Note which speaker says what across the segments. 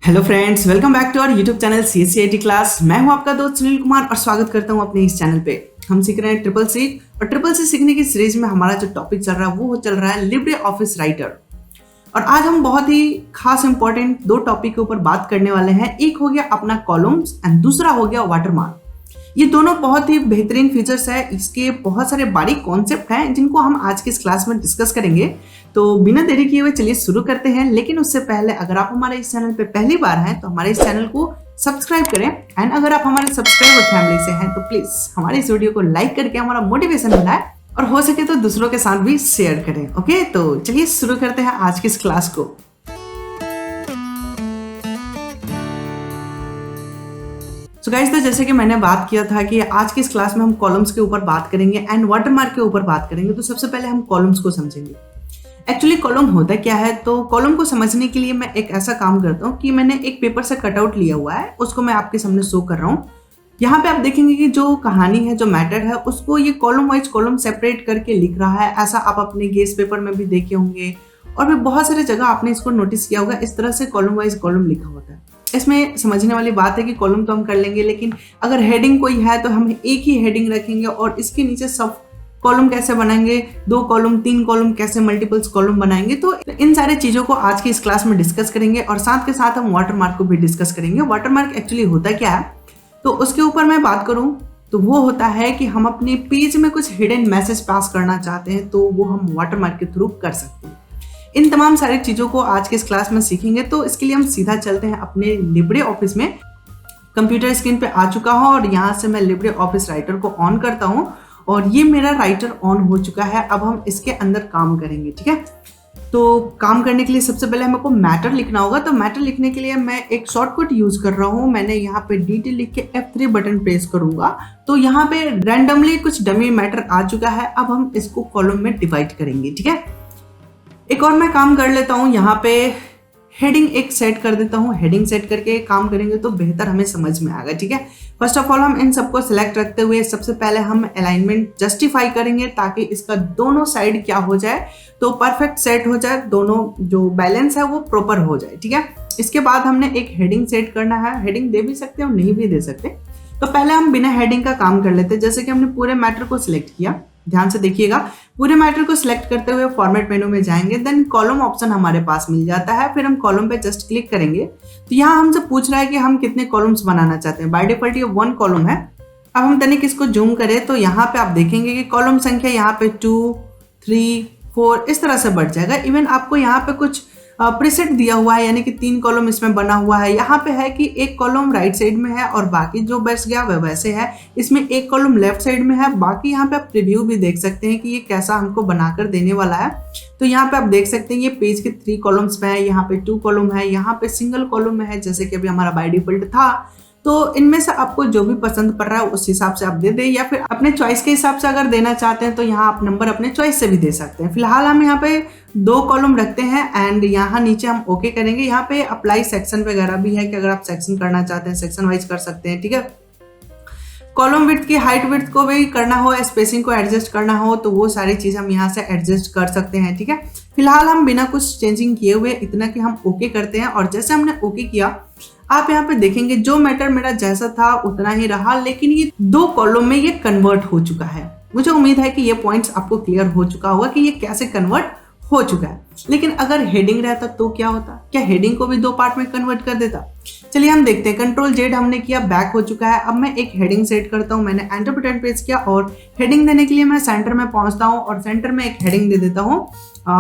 Speaker 1: Hello friends, welcome back to our YouTube channel CSCIT class. मैं हूं आपका दोस्त सुनील कुमार और स्वागत करता हूं अपने इस चैनल पे। हम सीख रहे हैं ट्रिपल सी और ट्रिपल सी सीखने की सीरीज में हमारा जो टॉपिक चल रहा है वो चल रहा है लिब्रे ऑफिस राइटर। और आज हम बहुत ही खास इंपॉर्टेंट दो टॉपिक के ऊपर बात करने वाले हैं। एक हो गया अपना कॉलम्स एंड दूसरा हो गया वाटरमार्क। ये दोनों बहुत ही बेहतरीन फीचर्स है। इसके बहुत सारे बारीक कॉन्सेप्ट हैं जिनको हम आज की इस क्लास में डिस्कस करेंगे। तो बिना देरी किए हुए चलिए शुरू करते हैं। लेकिन उससे पहले अगर आप हमारे इस चैनल पे पहली बार हैं तो हमारे इस चैनल को सब्सक्राइब करें। एंड अगर आप हमारे सब्सक्राइबर फैमिली से हैं तो प्लीज हमारे इस वीडियो को लाइक करके हमारा मोटिवेशन बनाएं और हो सके तो दूसरों के साथ भी शेयर करें। ओके, तो चलिए शुरू करते हैं आज की इस क्लास को। सो गाइस, तो जैसे कि मैंने बात किया था कि आज की इस क्लास में हम कॉलम्स के ऊपर बात करेंगे एंड वाटरमार्क के ऊपर बात करेंगे। तो सबसे पहले हम कॉलम्स को समझेंगे। एक्चुअली कॉलम होता क्या है, तो कॉलम को समझने के लिए मैं एक ऐसा काम करता हूँ कि मैंने एक पेपर से कटआउट लिया हुआ है, उसको मैं आपके सामने शो कर रहा हूँ। यहाँ पे आप देखेंगे कि जो कहानी है, जो मैटर है, उसको ये कॉलम वाइज कॉलम सेपरेट करके लिख रहा है। ऐसा आप अपने गेस पेपर में भी देखे होंगे और भी बहुत सारी जगह आपने इसको नोटिस किया होगा। इस तरह से कॉलम वाइज कॉलम लिखा होता है। इसमें समझने वाली बात है कि कॉलम तो हम कर लेंगे, लेकिन अगर हेडिंग कोई है तो हम एक ही हेडिंग रखेंगे और इसके नीचे सब कॉलम कैसे बनाएंगे, 2 कॉलम 3 कॉलम कैसे मल्टीपल्स कॉलम बनाएंगे। तो इन सारी चीजों को आज की इस क्लास में डिस्कस करेंगे और साथ के साथ हम वाटरमार्क को भी डिस्कस करेंगे। वाटरमार्क एक्चुअली होता क्या है, तो उसके ऊपर मैं बात करूं तो वो होता है कि हम अपने पेज में कुछ हिडन मैसेज पास करना चाहते हैं तो वो हम वाटरमार्क के थ्रू कर सकते हैं। इन तमाम सारी चीजों को आज के इस क्लास में सीखेंगे। तो इसके लिए हम सीधा चलते हैं अपने लिब्रे ऑफिस में। कंप्यूटर स्क्रीन पे आ चुका हूं और यहाँ से मैं लिब्रे ऑफिस राइटर को ऑन करता हूँ और ये मेरा राइटर ऑन हो चुका है। अब हम इसके अंदर काम करेंगे, ठीक है। तो काम करने के लिए सबसे पहले हमको मैटर लिखना होगा। तो मैटर लिखने के लिए मैं एक शॉर्टकट यूज कर रहा हूँ। मैंने यहाँ पे डिटेल लिख के F3 बटन प्रेस करूंगा तो यहाँ पे रैंडमली कुछ डमी मैटर आ चुका है। अब हम इसको कॉलम में डिवाइड करेंगे, ठीक है। एक और मैं काम कर लेता हूँ, यहाँ पे हेडिंग एक सेट कर देता हूँ। हेडिंग सेट करके काम करेंगे तो बेहतर हमें समझ में आएगा, ठीक है। फर्स्ट ऑफ ऑल हम इन सबको सिलेक्ट रखते हुए सबसे पहले हम अलाइनमेंट जस्टिफाई करेंगे ताकि इसका दोनों साइड क्या हो जाए, तो परफेक्ट सेट हो जाए, दोनों जो बैलेंस है वो प्रॉपर हो जाए, ठीक है। इसके बाद हमने एक हेडिंग सेट करना है। हेडिंग दे भी सकते हैं और नहीं भी दे सकते। तो पहले हम बिना हेडिंग का काम कर लेते हैं। जैसे कि हमने पूरे मैटर को सिलेक्ट किया, ध्यान से देखिएगा। पूरे मैटर को सिलेक्ट करते हुए फॉर्मेट मेनू में जाएंगे, देन कॉलम ऑप्शन हमारे पास मिल जाता है। फिर हम कॉलम पे जस्ट क्लिक करेंगे तो यहाँ हमसे पूछ रहा है कि हम कितने कॉलम्स बनाना चाहते हैं। बाय डिफॉल्ट ये 1 कॉलम है। अब हम तनिक इसको जूम करें तो यहाँ पे आप देखेंगे कि कॉलम संख्या यहाँ पे 2, 3, 4 इस तरह से बढ़ जाएगा। इवन आपको यहाँ पे कुछ प्रीसेट दिया हुआ है, यानी कि 3 कॉलम इसमें बना हुआ है। यहाँ पे है कि एक कॉलम राइट साइड में है और बाकी जो बच गया वह वैसे है। इसमें एक कॉलम लेफ्ट साइड में है। बाकी यहाँ पे आप प्रीव्यू भी देख सकते हैं कि ये कैसा हमको बनाकर देने वाला है। तो यहाँ पे आप देख सकते हैं ये पेज के 3 कॉलम्स में है, यहाँ पे 2 कॉलम है, यहाँ पे सिंगल कॉलम में है, जैसे कि अभी हमारा बाय डिफॉल्ट था। तो इनमें से आपको जो भी पसंद पड़ रहा है उस हिसाब से आप दे दें, या फिर अपने चॉइस के हिसाब से अगर देना चाहते हैं तो यहाँ आप नंबर अपने चॉइस से भी दे सकते हैं। फिलहाल हम यहाँ पे 2 कॉलम रखते हैं एंड यहाँ नीचे हम ओके करेंगे। यहाँ पे अप्लाई सेक्शन वगैरह भी है कि अगर आप सेक्शन करना चाहते हैं सेक्शन वाइज कर सकते हैं, ठीक है। कॉलम विड्थ की हाइट विड्थ को भी करना हो, स्पेसिंग को एडजस्ट करना हो तो वो सारी चीज़ हम यहाँ से एडजस्ट कर सकते हैं, ठीक है। फिलहाल हम बिना कुछ चेंजिंग किए हुए इतना कि हम ओके करते हैं। और जैसे हमने ओके किया, आप यहाँ पे देखेंगे जो मैटर मेरा जैसा था उतना ही रहा, लेकिन ये 2 कॉलम में ये कन्वर्ट हो चुका है। मुझे उम्मीद है कि ये पॉइंट्स आपको क्लियर हो चुका होगा कि ये कैसे कन्वर्ट हो चुका है। लेकिन अगर हेडिंग रहता तो क्या होता, क्या हेडिंग को भी 2 पार्ट में कन्वर्ट कर देता? चलिए हम देखते हैं। Ctrl+Z हमने किया, बैक हो चुका है। अब मैं एक हेडिंग सेट करता हूँ। मैंने एंटर बटन प्रेस किया और हेडिंग देने के लिए मैं सेंटर में पहुंचता हूँ और सेंटर में एक हेडिंग दे देता हूँ।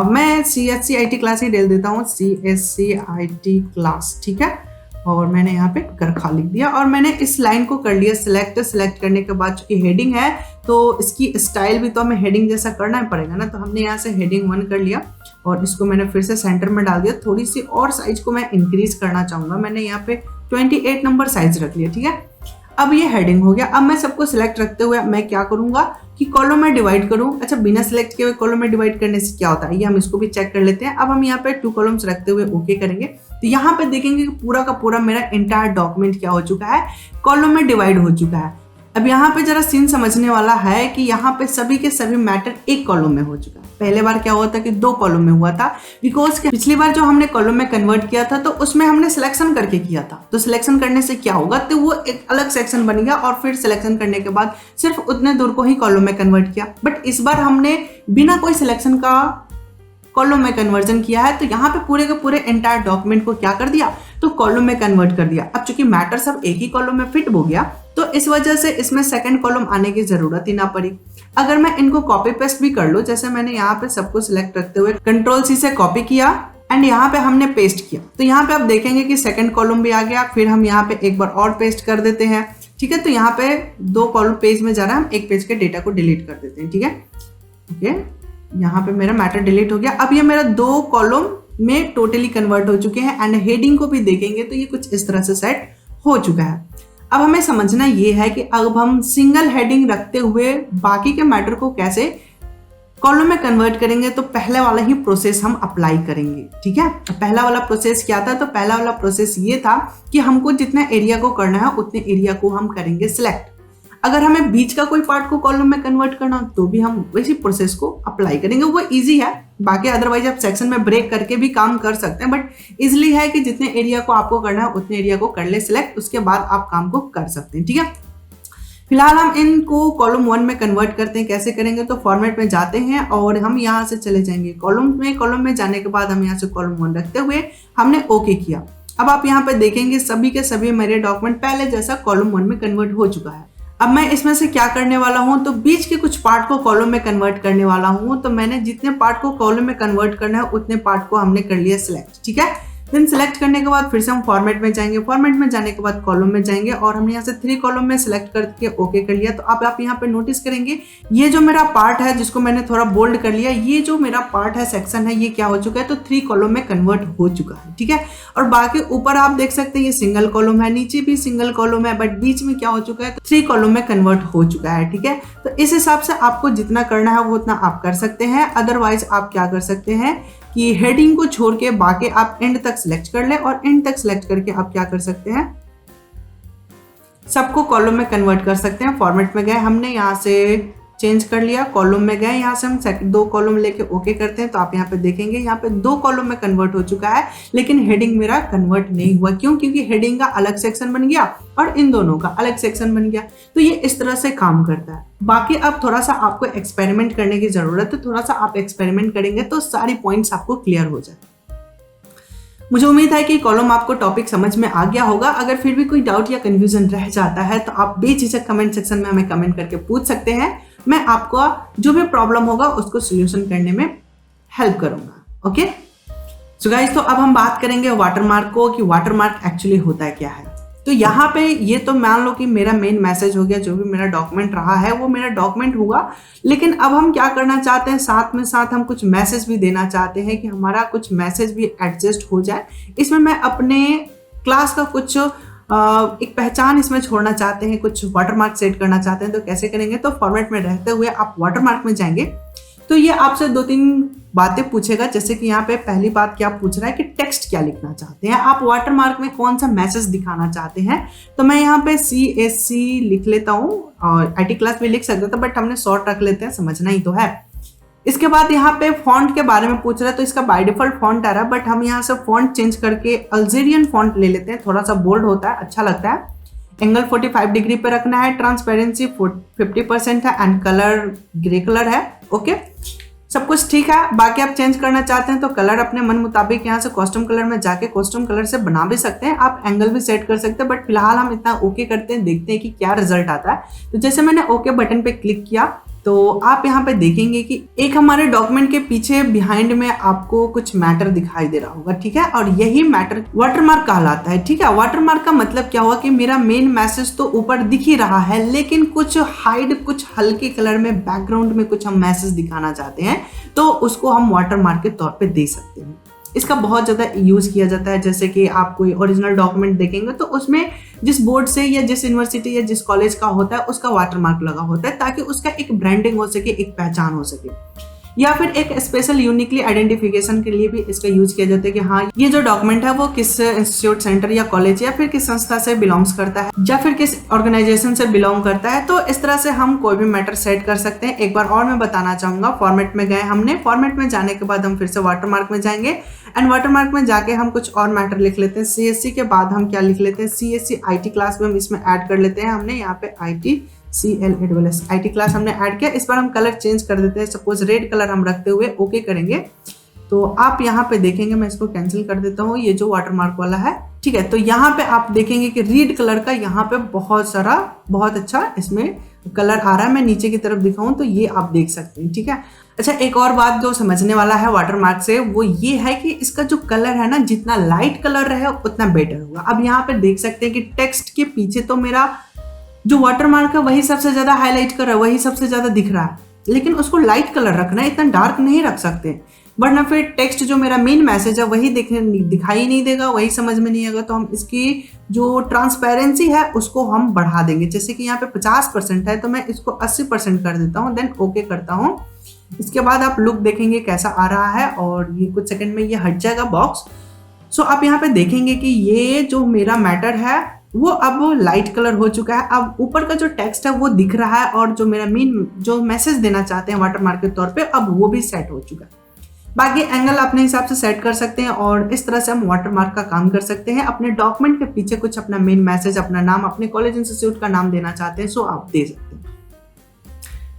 Speaker 1: मैं CSCIT क्लास ही दे देता हूँ, CSCIT क्लास, ठीक है। और मैंने यहाँ पे करखा लिख दिया और मैंने इस लाइन को कर लिया सिलेक्ट। सिलेक्ट करने के बाद चूंकि हेडिंग है तो इसकी स्टाइल भी तो हमें हेडिंग जैसा करना पड़ेगा ना। तो हमने यहाँ से हेडिंग 1 कर लिया और इसको मैंने फिर से सेंटर में डाल दिया। थोड़ी सी और साइज को मैं इंक्रीज करना चाहूंगा। मैंने यहाँ पे 28 नंबर साइज रख लिया, ठीक है। अब ये हेडिंग हो गया। अब मैं सबको सिलेक्ट रखते हुए मैं क्या करूंगा कि कॉलम में डिवाइड करूं। अच्छा, बिना सिलेक्ट किए हुए कॉलम में डिवाइड करने से क्या होता है ये हम इसको भी चेक कर लेते हैं। अब हम यहाँ पे 2 कॉलम्स रखते हुए ओके करेंगे तो यहाँ पे देखेंगे कि पूरा का पूरा मेरा एंटायर डॉक्यूमेंट क्या हो चुका है, कॉलम में डिवाइड हो चुका है। अब यहाँ पे जरा सीन समझने वाला है कि यहाँ पे सभी के सभी मैटर एक कॉलम में हो चुका है। पहले बार क्या हुआ था कि 2 कॉलम में हुआ था, बिकॉज पिछली बार जो हमने कॉलम में कन्वर्ट किया था तो उसमें हमने सिलेक्शन करके किया था। तो सिलेक्शन करने से क्या होगा, तो वो एक अलग सेक्शन बन गया और फिर सिलेक्शन करने के बाद सिर्फ उतने दूर को ही कॉलम में कन्वर्ट किया। बट इस बार हमने बिना कोई सिलेक्शन का कॉलम में कन्वर्जन किया है, तो यहाँ पे पूरे के पूरे एंटायर डॉक्यूमेंट को क्या कर दिया, तो कॉलम में कन्वर्ट कर दिया। अब चूंकि मैटर सब एक ही कॉलम में फिट हो गया तो इस वजह से इसमें सेकंड कॉलम आने की जरूरत ही ना पड़ी। अगर मैं इनको कॉपी पेस्ट भी कर लूं, जैसे मैंने यहाँ पे सबको सिलेक्ट रखते हुए Ctrl+C से कॉपी किया एंड यहाँ पे हमने पेस्ट किया, तो यहाँ पे आप देखेंगे कि सेकंड कॉलम भी आ गया। फिर हम यहाँ पे एक बार और पेस्ट कर देते हैं, ठीक है। तो यहाँ पे 2 कॉलम पेज में जा रहा है, हम एक पेज के डेटा को डिलीट कर देते हैं, ठीक है। ओके, यहाँ पे मेरा मैटर डिलीट हो गया। अब ये मेरा 2 कॉलम में टोटली कन्वर्ट हो चुके हैं एंड हेडिंग को भी देखेंगे तो ये कुछ इस तरह से सेट हो चुका है। अब हमें समझना ये है कि अब हम सिंगल हेडिंग रखते हुए बाकी के मैटर को कैसे कॉलम में कन्वर्ट करेंगे, तो पहले वाला ही प्रोसेस हम अप्लाई करेंगे, ठीक है। पहला वाला प्रोसेस क्या था, तो पहला वाला प्रोसेस ये था कि हमको जितना एरिया को करना है उतने एरिया को हम करेंगे सिलेक्ट। अगर हमें बीच का कोई पार्ट को कॉलम में कन्वर्ट करना तो भी हम वैसी प्रोसेस को अप्लाई करेंगे, वो इजी है। बाकी अदरवाइज आप सेक्शन में ब्रेक करके भी काम कर सकते हैं, बट इजिली है कि जितने एरिया को आपको करना है उतने एरिया को कर ले सिलेक्ट, उसके बाद आप काम को कर सकते हैं, ठीक है। फिलहाल हम इनको कॉलम 1 में कन्वर्ट करते हैं। कैसे करेंगे, तो फॉर्मेट में जाते हैं और हम यहाँ से चले जाएंगे कॉलम में जाने के बाद हम यहाँ से कॉलम 1 रखते हुए हमने ओके किया। अब आप यहाँ पे देखेंगे सभी के सभी मेरे डॉक्यूमेंट पहले जैसा कॉलम 1 में कन्वर्ट हो चुका है। अब मैं इसमें से क्या करने वाला हूं, तो बीच के कुछ पार्ट को कॉलम में कन्वर्ट करने वाला हूं। तो मैंने जितने पार्ट को कॉलम में कन्वर्ट करना है उतने पार्ट को हमने कर लिया सिलेक्ट, ठीक है। देन सिलेक्ट करने के बाद फिर से हम फॉर्मेट में जाएंगे, फॉर्मेट में जाने के बाद कॉलम में जाएंगे और हमने यहाँ से 3 कॉलम में सिलेक्ट करके ओके कर लिया। तो अब आप यहाँ पे नोटिस करेंगे ये जो मेरा पार्ट है जिसको मैंने थोड़ा बोल्ड कर लिया, ये जो मेरा पार्ट है सेक्शन है ये क्या हो चुका है, तो 3 कॉलम में कन्वर्ट हो चुका है, ठीक है। और बाकी ऊपर आप देख सकते हैं ये सिंगल कॉलम है, नीचे भी सिंगल कॉलम है, बट बीच में क्या हो चुका है, तो 3 कॉलम में कन्वर्ट हो चुका है, ठीक है। तो इस हिसाब से आपको जितना करना है वो उतना आप कर सकते हैं। अदरवाइज आप क्या कर सकते हैं कि हेडिंग को छोड़ के बाकी आप एंड तक सिलेक्ट कर ले और एंड तक सिलेक्ट करके आप क्या कर सकते हैं, सबको कॉलम में कन्वर्ट कर सकते हैं। फॉर्मेट में गए, हमने यहाँ से चेंज कर लिया, कॉलम में गए, यहाँ से हम 2 कॉलम लेके ओके करते हैं। तो आप यहाँ पे देखेंगे यहाँ पे 2 कॉलम में कन्वर्ट हो चुका है, लेकिन हेडिंग मेरा कन्वर्ट नहीं हुआ। क्यों? क्योंकि हेडिंग का अलग सेक्शन बन गया और इन दोनों का अलग सेक्शन बन गया। तो ये इस तरह से काम करता है। बाकी अब थोड़ा सा आपको एक्सपेरिमेंट करने की जरूरत है, थोड़ा सा आप एक्सपेरिमेंट करेंगे तो सारी पॉइंट्स आपको क्लियर हो जाए। मुझे उम्मीद है कि कॉलम आपको टॉपिक समझ में आ गया होगा। अगर फिर भी कोई डाउट या कंफ्यूजन रह जाता है तो आप बेझिझक कमेंट सेक्शन में हमें कमेंट करके पूछ सकते हैं। मैं आपको जो भी प्रॉब्लम होगा उसको सॉल्यूशन करने में हेल्प करूंगा। ओके सो गाइस, तो अब हम बात करेंगे वाटरमार्क को कि वाटरमार्क एक्चुअली होता है क्या है। तो यहाँ पे ये तो मान लो कि मेरा मेन मैसेज हो गया, जो भी मेरा डॉक्यूमेंट रहा है वो मेरा डॉक्यूमेंट हुआ। लेकिन अब हम क्या करना चाहते हैं, साथ में साथ हम कुछ मैसेज भी देना चाहते हैं कि हमारा कुछ मैसेज भी एडजस्ट हो जाए। इसमें मैं अपने क्लास का कुछ एक पहचान इसमें छोड़ना चाहते हैं, कुछ वाटरमार्क सेट करना चाहते हैं। तो कैसे करेंगे, तो फॉर्मेट में रहते हुए आप वाटरमार्क में जाएंगे तो ये आपसे 2-3 बातें पूछेगा। जैसे कि यहाँ पे पहली बात क्या पूछ रहा है कि टेक्स्ट क्या लिखना चाहते हैं, आप वाटरमार्क में कौन सा मैसेज दिखाना चाहते हैं। तो मैं यहाँ पे CSC लिख लेता हूँ और IT क्लास भी लिख सकता था, बट हमने शॉर्ट रख लेते हैं, समझना ही तो है। इसके बाद यहाँ पे फॉन्ट के बारे में पूछ रहा है, तो इसका बाय डिफॉल्ट फॉन्ट आ रहा है, बट हम यहाँ से फॉन्ट चेंज करके अल्जेरियन फॉन्ट ले लेते हैं। थोड़ा सा बोल्ड होता है, अच्छा लगता है। एंगल 45 डिग्री पे रखना है, ट्रांसपेरेंसी 50% है एंड कलर ग्रे कलर है। ओके, सब कुछ ठीक है। बाकी आप चेंज करना चाहते हैं तो कलर अपने मन मुताबिक यहाँ से कॉस्ट्यूम कलर में जाके कॉस्ट्यूम कलर से बना भी सकते हैं, आप एंगल भी सेट कर सकते हैं। बट फिलहाल हम इतना ओके करते हैं, देखते हैं कि क्या रिजल्ट आता है। तो जैसे मैंने ओके बटन पे क्लिक किया तो आप यहाँ पे देखेंगे कि एक हमारे डॉक्यूमेंट के पीछे बिहाइंड में आपको कुछ मैटर दिखाई दे रहा होगा, ठीक है। और यही मैटर वाटरमार्क कहलाता है, ठीक है। वाटरमार्क का मतलब क्या हुआ कि मेरा मेन मैसेज तो ऊपर दिख ही रहा है, लेकिन कुछ हाइड, कुछ हल्के कलर में बैकग्राउंड में कुछ हम मैसेज दिखाना चाहते हैं, तो उसको हम वाटरमार्क के तौर पे दे सकते हैं। इसका बहुत ज़्यादा यूज़ किया जाता है। जैसे कि आप कोई ओरिजिनल डॉक्यूमेंट देखेंगे तो उसमें जिस बोर्ड से या जिस यूनिवर्सिटी या जिस कॉलेज का होता है उसका वाटरमार्क लगा होता है, ताकि उसका एक ब्रांडिंग हो सके, एक पहचान हो सके। या फिर एक स्पेशल यूनिकली आइडेंटिफिकेशन के लिए भी इसका यूज किया जाता है कि हाँ ये जो डॉक्यूमेंट है वो किस इंस्टीट्यूट, सेंटर या कॉलेज या फिर किस संस्था से बिलोंग्स करता है या फिर किस ऑर्गेनाइजेशन से बिलोंग करता है। तो इस तरह से हम कोई भी मैटर सेट कर सकते हैं। एक बार और मैं बताना चाहूंगा, फॉर्मेट में गए हमने, फॉर्मेट में जाने के बाद हम फिर से वाटरमार्क में जाएंगे एंड वाटरमार्क में जाके हम कुछ और मैटर लिख लेते हैं। CSC के बाद हम क्या लिख लेते हैं, CSC IT क्लास में हम इसमें ऐड कर लेते हैं। हमने यहाँ पे IT क्लास हमने ऐड किया। इस बार हम कलर चेंज कर देते हैं, सपोज रेड कलर हम रखते हुए ओके करेंगे। तो आप यहाँ पे देखेंगे, मैं इसको कैंसिल कर देता हूँ, ये जो वाटरमार्क वाला है, ठीक है। तो यहाँ पे आप देखेंगे कि रेड कलर का यहाँ पे बहुत अच्छा इसमें कलर आ रहा है। मैं नीचे की तरफ दिखाऊं तो ये आप देख सकते हैं, ठीक है। अच्छा, एक और बात जो समझने वाला है वाटरमार्क से वो ये है कि इसका जो कलर है ना, जितना लाइट कलर रहे उतना बेटर होगा। अब यहाँ पे देख सकते हैं कि टेक्स्ट के पीछे तो मेरा जो वाटरमार्क है वही सबसे ज्यादा हाईलाइट कर रहा है, वही सबसे ज्यादा दिख रहा है, लेकिन उसको लाइट कलर रखना है, इतना डार्क नहीं रख सकते, वरना फिर टेक्स्ट जो मेरा मेन मैसेज है वही दिखाई नहीं देगा, वही समझ में नहीं आएगा। तो हम इसकी जो ट्रांसपेरेंसी है उसको हम बढ़ा देंगे। जैसे कि यहाँ पे 50% है तो मैं इसको 80% कर देता हूँ, देन ओके करता हूँ। इसके बाद आप लुक देखेंगे कैसा आ रहा है और ये कुछ सेकंड में ये हट जाएगा बॉक्स। सो आप यहाँ पे देखेंगे कि ये जो मेरा मैटर है वो अब लाइट कलर हो चुका है। अब ऊपर का जो टेक्स्ट है वो दिख रहा है और जो मेरा मेन जो मैसेज देना चाहते हैं वाटरमार्क के तौर पे, अब वो भी सेट हो चुका है। बाकी एंगल अपने हिसाब से सेट कर सकते हैं और इस तरह से हम वाटरमार्क का काम कर सकते हैं। अपने डॉक्यूमेंट के पीछे कुछ अपना मेन मैसेज, अपना नाम, अपने कॉलेज इंस्टीट्यूट का नाम देना चाहते हैं, सो आप दे सकते हैं।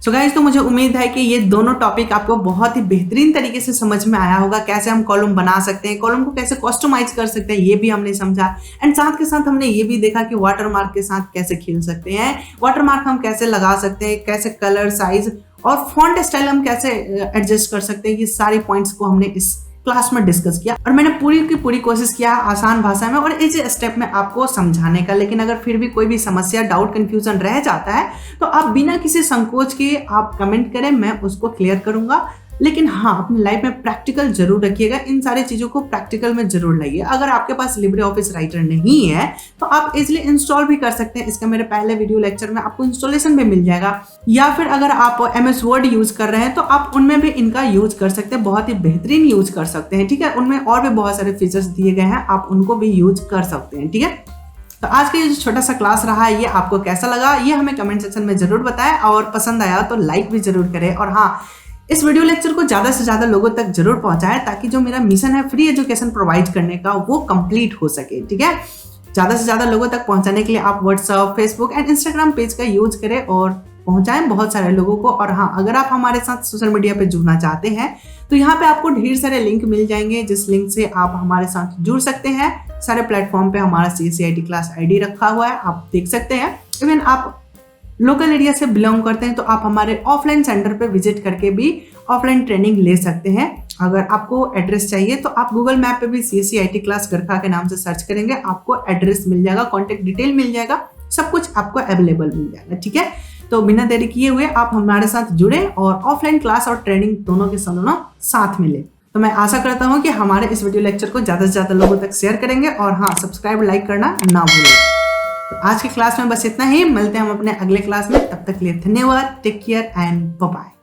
Speaker 1: सो गाइस, तो मुझे उम्मीद है कि ये दोनों टॉपिक आपको बहुत ही बेहतरीन तरीके से समझ में आया होगा। कैसे हम कॉलम बना सकते हैं, कॉलम को कैसे कस्टमाइज कर सकते हैं, ये भी हमने समझा। एंड साथ के साथ हमने ये भी देखा कि वाटरमार्क के साथ कैसे खेल सकते हैं, वाटरमार्क हम कैसे लगा सकते हैं, कैसे कलर, साइज और फॉन्ट स्टाइल हम कैसे एडजस्ट कर सकते हैं। ये सारी पॉइंट्स को हमने इस क्लास में डिस्कस किया और मैंने पूरी की पूरी कोशिश किया आसान भाषा में और इस स्टेप में आपको समझाने का। लेकिन अगर फिर भी कोई भी समस्या, डाउट, कंफ्यूजन रह जाता है तो आप बिना किसी संकोच के आप कमेंट करें, मैं उसको क्लियर करूंगा। लेकिन हाँ, अपनी लाइफ में प्रैक्टिकल जरूर रखिएगा, इन सारी चीजों को प्रैक्टिकल में जरूर लाइए। अगर आपके पास लिब्रे ऑफिस राइटर नहीं है तो आप इजिली इंस्टॉल भी कर सकते हैं। इसका मेरे पहले वीडियो लेक्चर में आपको इंस्टॉलेशन भी मिल जाएगा। या फिर अगर आप MS वर्ड यूज कर रहे हैं तो आप उनमें भी इनका यूज कर सकते हैं, बहुत ही बेहतरीन यूज कर सकते हैं, ठीक है। उनमें और भी बहुत सारे फीचर्स दिए गए हैं, आप उनको भी यूज कर सकते हैं, ठीक है। तो आज का ये जो छोटा सा क्लास रहा है ये आपको कैसा लगा ये हमें कमेंट सेक्शन में जरूर बताएं और पसंद आया तो लाइक भी जरूर करें। और हाँ, इस वीडियो लेक्चर को ज्यादा से ज्यादा लोगों तक जरूर पहुंचाएं ताकि जो मेरा मिशन है फ्री एजुकेशन प्रोवाइड करने का वो कंप्लीट हो सके, ठीक है। ज्यादा से ज्यादा लोगों तक पहुंचाने के लिए आप WhatsApp, Facebook and Instagram page का यूज करें और पहुंचाएं बहुत सारे लोगों को। और हाँ, अगर आप हमारे साथ सोशल मीडिया पे जुड़ना चाहते हैं तो यहाँ पे आपको ढेर सारे लिंक मिल जाएंगे, जिस लिंक से आप हमारे साथ जुड़ सकते हैं। सारे प्लेटफॉर्म पे हमारा CSC IT क्लास ID रखा हुआ है, आप देख सकते हैं। इवन आप लोकल एरिया से बिलोंग करते हैं तो आप हमारे ऑफलाइन सेंटर पे विजिट करके भी ऑफलाइन ट्रेनिंग ले सकते हैं। अगर आपको एड्रेस चाहिए तो आप गूगल मैप पे भी CSC IT क्लास गरखा के नाम से सर्च करेंगे, आपको एड्रेस मिल जाएगा, कॉन्टेक्ट डिटेल मिल जाएगा, सब कुछ आपको अवेलेबल मिल जाएगा, ठीक है। तो बिना देरी किए हुए आप हमारे साथ जुड़े और ऑफलाइन क्लास और ट्रेनिंग दोनों के दोनों साथ मिले। तो मैं आशा करता हूँ कि हमारे इस वीडियो लेक्चर को ज्यादा से ज्यादा लोगों तक शेयर करेंगे और हाँ, सब्सक्राइब, लाइक करना ना भूलें। तो आज की क्लास में बस इतना ही, मिलते हैं हम अपने अगले क्लास में, तब तक के लिए धन्यवाद, take care and bye bye.